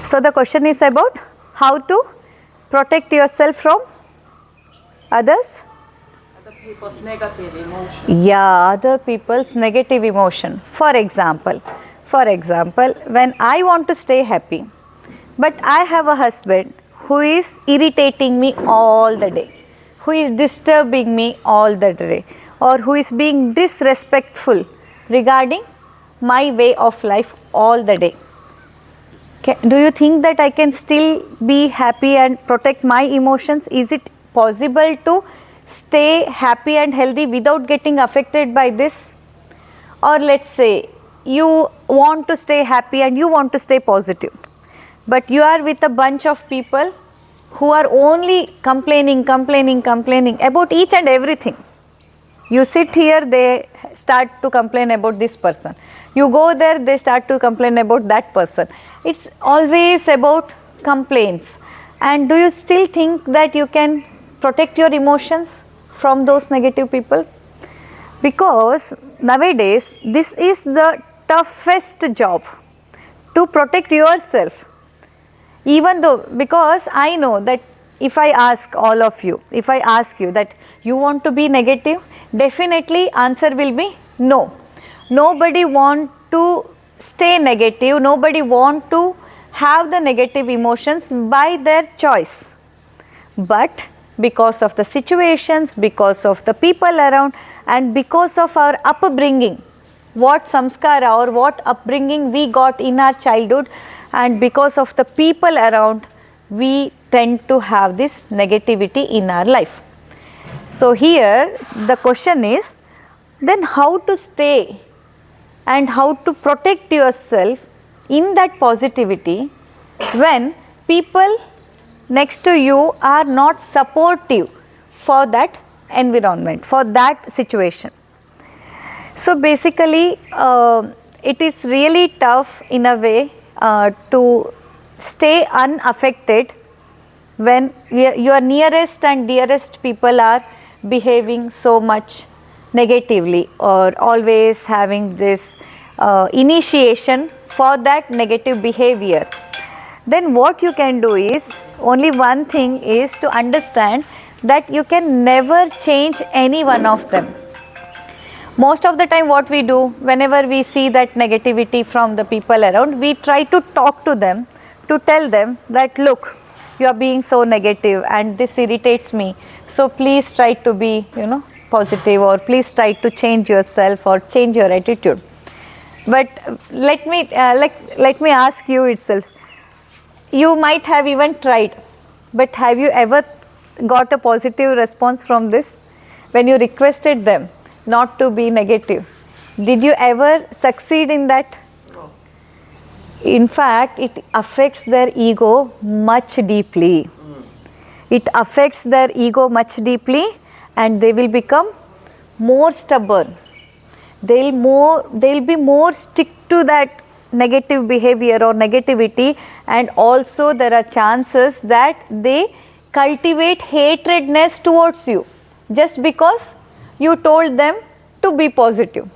So the question is about how to protect yourself from others? Other people's negative emotion. Yeah, other people's negative emotion. For example, when I want to stay happy, but I have a husband who is irritating me all the day, who is disturbing me all the day, or who is being disrespectful regarding my way of life all the day. Do you think that I can still be happy and protect my emotions? Is it possible to stay happy and healthy without getting affected by this? Or let's say you want to stay happy and you want to stay positive, but you are with a bunch of people who are only complaining about each and everything. You sit here, they start to complain about this person. You go there, they start to complain about that person. It's always about complaints. And do you still think that you can protect your emotions from those negative people? Because nowadays, this is the toughest job, to protect yourself. Even though, because I know that if I ask all of you, if I ask you that you want to be negative, definitely answer will be no. Nobody want to stay negative, nobody want to have the negative emotions by their choice. But because of the situations, because of the people around, and because of our upbringing, what samskara or what upbringing we got in our childhood, and because of the people around, we tend to have this negativity in our life. So here the question is, then how to stay and how to protect yourself in that positivity when people next to you are not supportive for that environment, for that situation. So basically it is really tough in a way to stay unaffected when your nearest and dearest people are behaving so much negatively or always having this initiation for that negative behavior. Then what you can do is, only one thing is to understand that you can never change any one of them. Most of the time what we do, whenever we see that negativity from the people around, we try to talk to them, to tell them that look, you are being so negative and this irritates me, so please try to be positive, or please try to change yourself or change your attitude. But let me ask you itself, you might have even tried, but have you ever got a positive response from this? When you requested them not to be negative, did you ever succeed in that? No. In fact, it affects their ego much deeply. It affects their ego much deeply, and they will become more stubborn. They'll be more stick to that negative behavior or negativity, and also there are chances that they cultivate hatredness towards you just because you told them to be positive.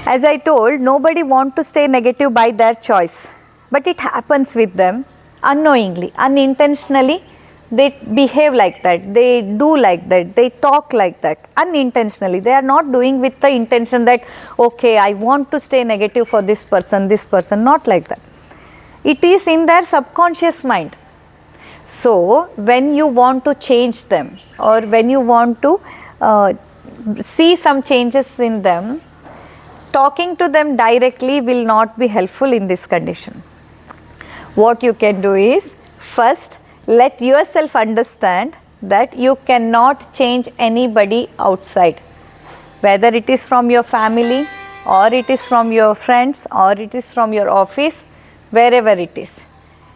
As I told, nobody wants to stay negative by their choice, but it happens with them unknowingly, unintentionally. They behave like that, they do like that, they talk like that unintentionally. They are not doing with the intention that, okay, I want to stay negative for this person, not like that. It is in their subconscious mind. So when you want to change them, or when you want to see some changes in them, talking to them directly will not be helpful in this condition. What you can do is, first, let yourself understand that you cannot change anybody outside, whether it is from your family, or it is from your friends, or it is from your office, wherever it is.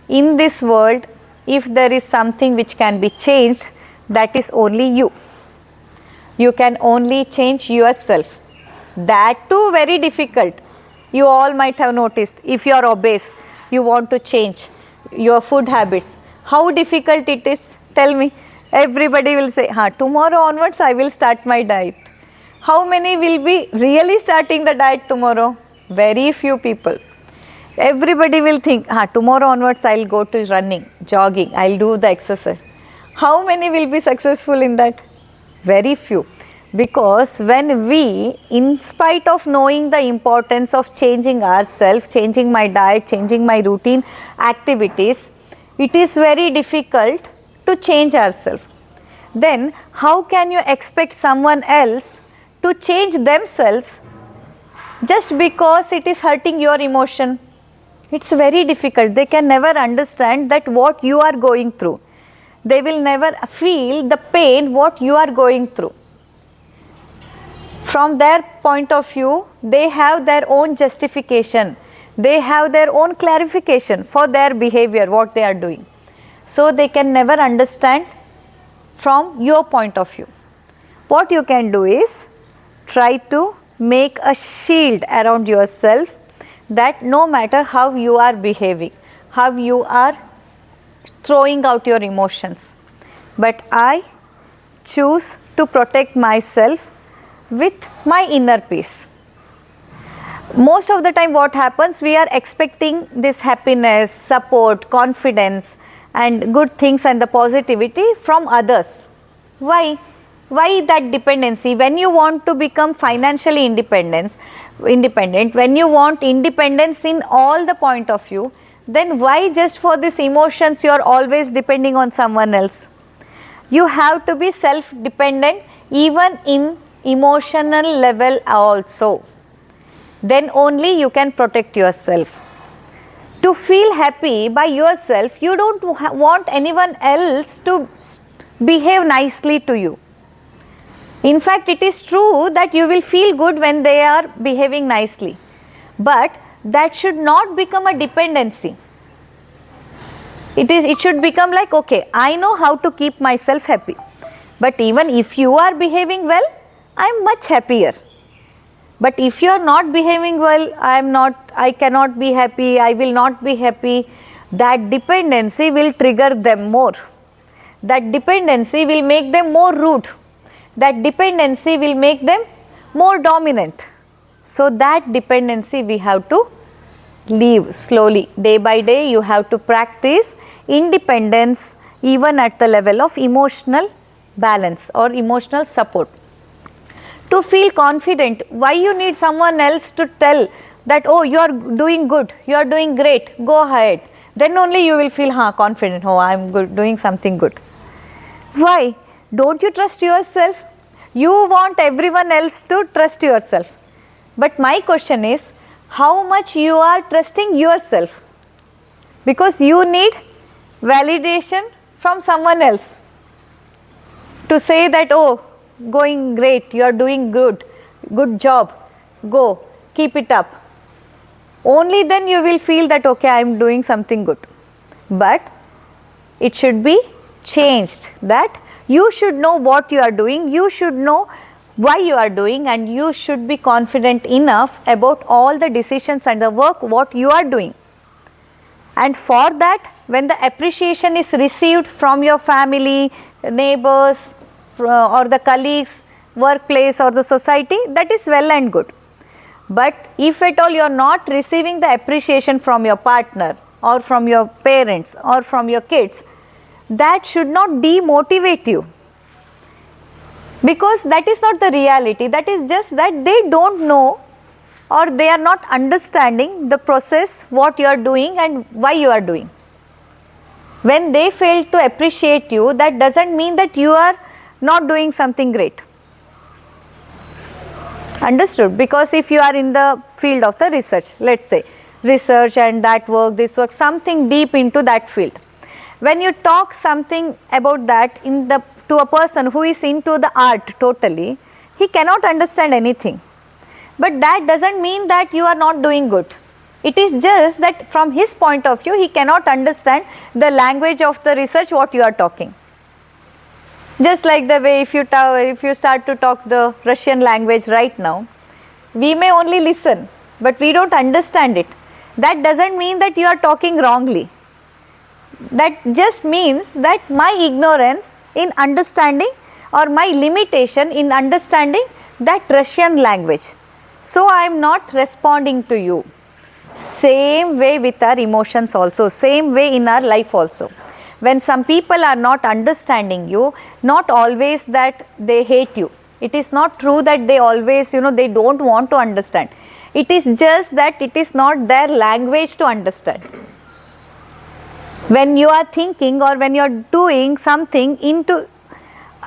In this world, if there is something which can be changed, that is only you. You can only change yourself. That too very difficult. You all might have noticed, if you are obese, you want to change your food habits. How difficult it is? Tell me. Everybody will say, tomorrow onwards I will start my diet. How many will be really starting the diet tomorrow? Very few people. Everybody will think, tomorrow onwards I'll go to running, jogging, I'll do the exercise. How many will be successful in that? Very few. Because when we, in spite of knowing the importance of changing ourselves, changing my diet, changing my routine activities, it is very difficult to change ourselves. Then how can you expect someone else to change themselves just because it is hurting your emotion? It's very difficult. They can never understand that what you are going through. They will never feel the pain what you are going through. From their point of view, they have their own justification. They have their own clarification for their behavior, what they are doing. So they can never understand from your point of view. What you can do is try to make a shield around yourself, that no matter how you are behaving, how you are throwing out your emotions, but I choose to protect myself with my inner peace. Most of the time what happens, we are expecting this happiness, support, confidence and good things and the positivity from others. Why? Why that dependency? When you want to become financially independent, when you want independence in all the point of view, then why just for these emotions you are always depending on someone else? You have to be self-dependent even in emotional level also. Then only you can protect yourself. To feel happy by yourself, you don't want anyone else to behave nicely to you. In fact, it is true that you will feel good when they are behaving nicely, but that should not become a dependency. It should become like, okay, I know how to keep myself happy, but even if you are behaving well, I am much happier. But if you are not behaving well, I cannot be happy, I will not be happy. That dependency will trigger them more. That dependency will make them more rude. That dependency will make them more dominant. So that dependency we have to leave slowly. Day by day you have to practice independence even at the level of emotional balance or emotional support. To feel confident, why you need someone else to tell that, oh, you are doing good, you are doing great, go ahead. Then only you will feel confident, oh, I am good, doing something good. Why? Don't you trust yourself? You want everyone else to trust yourself. But my question is, how much you are trusting yourself? Because you need validation from someone else to say that, oh, going great, you are doing good job, go, keep it up. Only then you will feel that, okay, I am doing something good. But it should be changed, that you should know what you are doing, you should know why you are doing, and you should be confident enough about all the decisions and the work what you are doing. And for that, when the appreciation is received from your family, neighbors, or the colleagues, workplace or the society, that is well and good. But if at all you are not receiving the appreciation from your partner or from your parents or from your kids, that should not demotivate you. Because that is not the reality, that is just that they don't know or they are not understanding the process, what you are doing and why you are doing. When they fail to appreciate you, that doesn't mean that you are not doing something great. Understood? Because if you are in the field of the research, let's say research and that work, this work, something deep into that field. When you talk something about that to a person who is into the art totally, he cannot understand anything. But that doesn't mean that you are not doing good. It is just that from his point of view, he cannot understand the language of the research what you are talking. Just like the way if you start to talk the Russian language right now, we may only listen, but we don't understand it. That doesn't mean that you are talking wrongly. That just means that my ignorance in understanding or my limitation in understanding that Russian language. So I am not responding to you. Same way with our emotions also, same way in our life also. When some people are not understanding you, not always that they hate you. It is not true that they always, they don't want to understand. It is just that it is not their language to understand. When you are thinking or when you are doing something into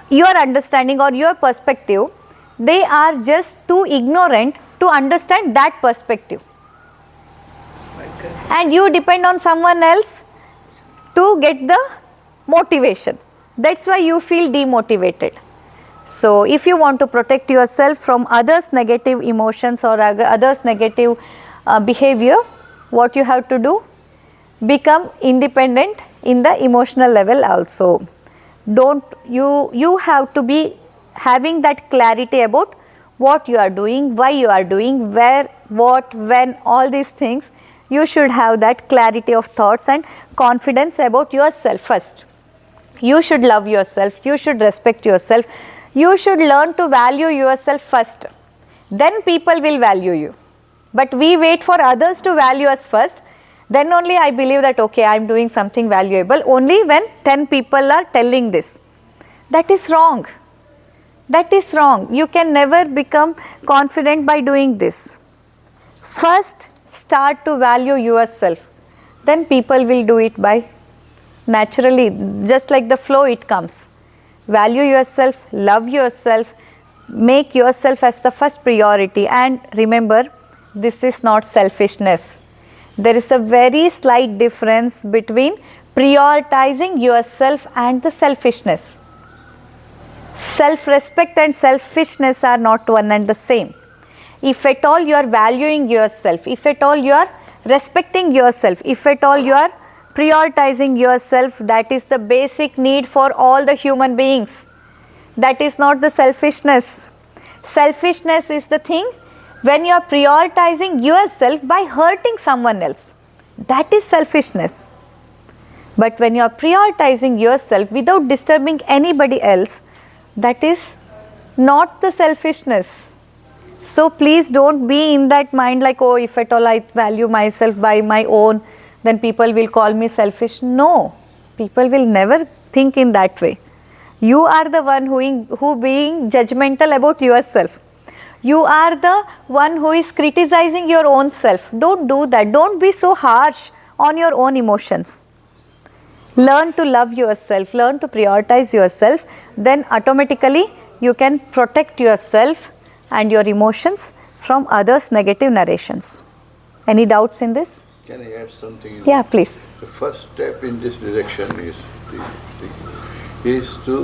your understanding or your perspective, they are just too ignorant to understand that perspective. And you depend on someone else to get the motivation. That's why you feel demotivated. So if you want to protect yourself from others' negative emotions or others' negative behavior, what you have to do? Become independent in the emotional level also. You have to be having that clarity about what you are doing, why you are doing, where, what, when, all these things. You should have that clarity of thoughts and confidence about yourself first. You should love yourself, you should respect yourself, you should learn to value yourself first. Then people will value you. But we wait for others to value us first. Then only I believe that, okay, I am doing something valuable, only when 10 people are telling this. That is wrong. That is wrong. You can never become confident by doing this. First, start to value yourself. Then people will do it by naturally, just like the flow it comes. Value yourself, love yourself, make yourself as the first priority. And remember, this is not selfishness. There is a very slight difference between prioritizing yourself and the selfishness. Self-respect and selfishness are not one and the same. If at all you are valuing yourself, if at all you are respecting yourself, if at all you are prioritizing yourself, that is the basic need for all the human beings. That is not the selfishness. Selfishness is the thing when you are prioritizing yourself by hurting someone else. That is selfishness. But when you are prioritizing yourself without disturbing anybody else, that is not the selfishness. So please don't be in that mind like, oh, if at all I value myself by my own, then people will call me selfish. No, people will never think in that way. You are the one who being judgmental about yourself. You are the one who is criticizing your own self. Don't do that. Don't be so harsh on your own emotions. Learn to love yourself, learn to prioritize yourself, then automatically you can protect yourself and your emotions from others' negative narrations. Any doubts in this? Can I add something? Yeah, please. The first step in this direction is to